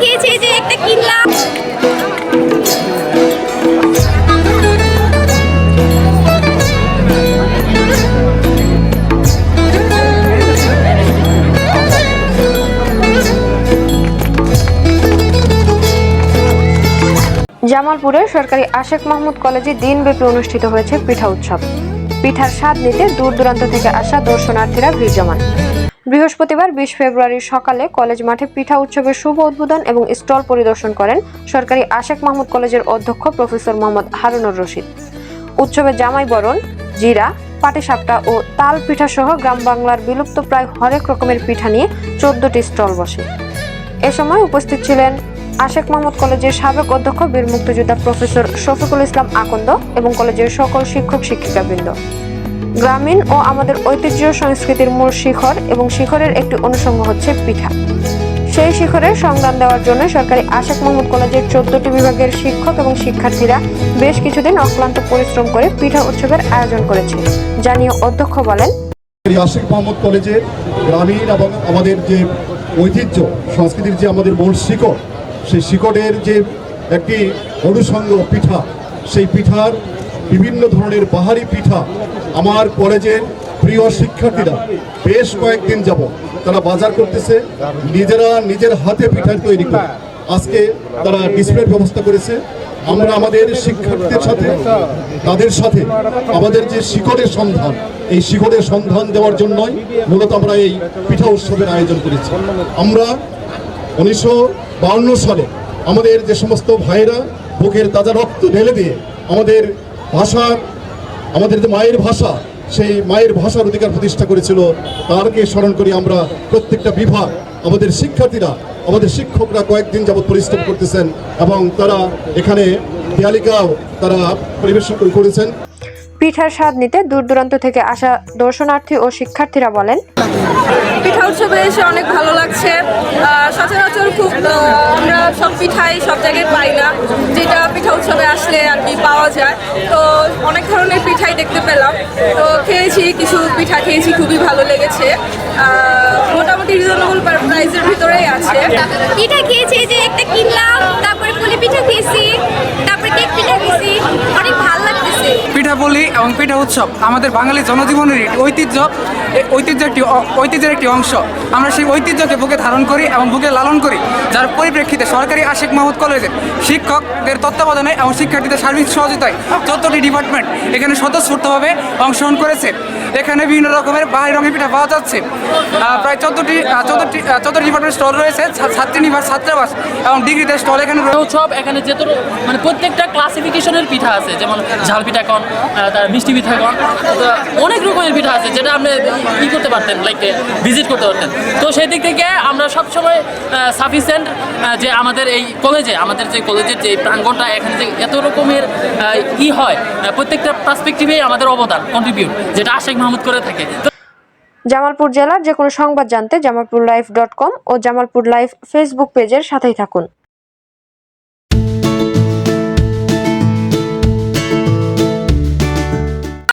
খেয়েছি, এই যে একটা কিনলাম। জামালপুরে সরকারি আশেক মাহমুদ কলেজে দিনব্যাপী অনুষ্ঠিত হয়েছে পিঠা উৎসব। পিঠার স্বাদ নিতে দূর দূরান্ত থেকে আসা দর্শনার্থীরা ভিড় জমান। বৃহস্পতিবার 20 ফেব্রুয়ারি সকালে কলেজ মাঠে পিঠা উৎসবের শুভ উদ্বোধন এবং স্টল পরিদর্শন করেন সরকারি আশেক মাহমুদ কলেজের অধ্যক্ষ প্রফেসর মোহাম্মদ হারুনুর রশিদ। উৎসবে জামাই বরণ, জিরা, পাটিসাপটা ও তাল পিঠা সহ গ্রাম বাংলার বিলুপ্ত প্রায় হরেক রকমের পিঠা নিয়ে 14টি স্টল বসে। এ সময় উপস্থিত ছিলেন আশেক মাহমুদ কলেজের সাবেক অধ্যক্ষ বীর মুক্তিযোদ্ধা প্রফেসর শফিকুল ইসলাম আকন্দ এবং কলেজের সকল শিক্ষক শিক্ষিকাবৃন্দ। গ্রামীণ ও আমাদের ঐতিহ্য সংস্কৃতির মূল শিখর এবং শিখরের একটি অনুষঙ্গ হচ্ছে পিঠা। সেই শিখরের সংজ্ঞান দেওয়ার জন্য সরকারি আশেক মাহমুদ কলেজের 14টি বিভাগের শিক্ষক এবং শিক্ষার্থীরা বেশ কিছুদিন অক্লান্ত পরিশ্রম করে পিঠা উৎসবের আয়োজন করেছে জানিয়ে অধ্যক্ষ বলেন, আশেক মাহমুদ কলেজের গ্রামীণ এবং আমাদের যে ঐতিহ্য সংস্কৃতির যে আমাদের মূল শিকড়, সেই শিকড়ের যে একটি অনুষঙ্গ পিঠা, সেই পিঠার বিভিন্ন ধরনের বাহারি পিঠা আমার কলেজের প্রিয় শিক্ষার্থীরা বেশ কয়েকদিন যাবত তারা বাজার করতেছে, নিজেরা নিজের হাতে পিঠা তৈরি করে আজকে তারা ডিসপ্লের ব্যবস্থা করেছে। আমরা আমাদের শিক্ষার্থীদের সাথে তাদের সাথে আমাদের যে শিকড়ের সন্ধান, এই শিকড়ের সন্ধান দেওয়ার জন্যই মূলত আমরা এই পিঠা উৎসবের আয়োজন করেছি। আমরা 1952 সালে আমাদের যে সমস্ত ভাইরা বুকের তাজা রক্ত ঢেলে দিয়ে আমাদের ভাষা, আমাদের যে মায়ের ভাষা, সেই মায়ের ভাষার অধিকার প্রতিষ্ঠা করেছিল, তারকে স্মরণ করি আমরা প্রত্যেকটা বিভাগ, আমাদের শিক্ষার্থীরা, আমাদের শিক্ষকরা কয়েকদিন যাবৎ পরিশ্রম করতেছেন এবং তারা এখানে দেয়ালিকাও তারা পরিবেশন করেছেন। পিঠার স্বাদ নিতে দূর দূরান্ত থেকে আসা দর্শনার্থী ও শিক্ষার্থীরা বলেন, পিঠা উৎসবে এসে অনেক ভালো লাগছে। সচরাচর খুব আমরা সব পিঠাই সব জায়গায় পাই না, যেটা পিঠা উৎসবে আসলে আর কি পাওয়া যায়। তো অনেক ধরনের পিঠাই দেখতে পেলাম, তো খেয়েছি, কিছু পিঠা খেয়েছি, খুবই ভালো লেগেছে। মোটামুটি রিজনেবল প্রাইসের ভিতরেই আছে। পিঠা খেয়েছি, এই যে একটা কিনলাম, তারপরে পুলি পিঠা খেয়েছি, তারপরে কেক পিঠা খেয়েছি, অনেক ভালো লাগতেছে। পিঠাপুলি এবং পিঠা উৎসব আমাদের বাঙালি জনজীবনের ঐতিহ্যের একটি অংশ। আমরা সেই ঐতিহ্যকে বুকে ধারণ করি এবং বুকে লালন করি, যার পরিপ্রেক্ষিতে সরকারি আশেক মাহমুদ কলেজের শিক্ষকদের তত্ত্বাবধানে এবং শিক্ষার্থীদের সার্বিক সহযোগিতায় 14টি ডিপার্টমেন্ট এখানে স্বতঃস্ফূর্তভাবে অংশগ্রহণ করেছে। এখানে বিভিন্ন রকমের বাহারি রঙের পিঠা পাওয়া যাচ্ছে। প্রায় 14টি ডিপার্টমেন্ট স্টল রয়েছে, ছাত্রীনিবাস, ছাত্রাবাস এবং ডিগ্রিদের স্টল এখানে উৎসব। এখানে যেহেতু মানে প্রত্যেকটা ক্লাসিফিকেশনের পিঠা আছে, যেমন ঝাল পিঠা কন, তার মিষ্টি পিঠা কন, অনেক রকমের পিঠা আছে যেটা আপনি ই করতে পারতেন, লাইক ভিজিট করতে পারতেন। তো সেই দিক থেকে আমরা সবসময় সাফিসিয়েন্ট যে আমাদের এই কলেজে, আমাদের যে কলেজের যে প্রাঙ্গণটা, এখানে যে এত রকমের ই হয়, প্রত্যেকটা পার্সপেক্টিভেই আমাদের অবদান, কন্ট্রিবিউট, যেটা আশেক মাহমুদ করে থাকে। জামালপুর জেলার যে কোনো সংবাদ জানতে জামালপুরলাইভ.com ও জামালপুর লাইভ ফেসবুক পেজের সাথেই থাকুন।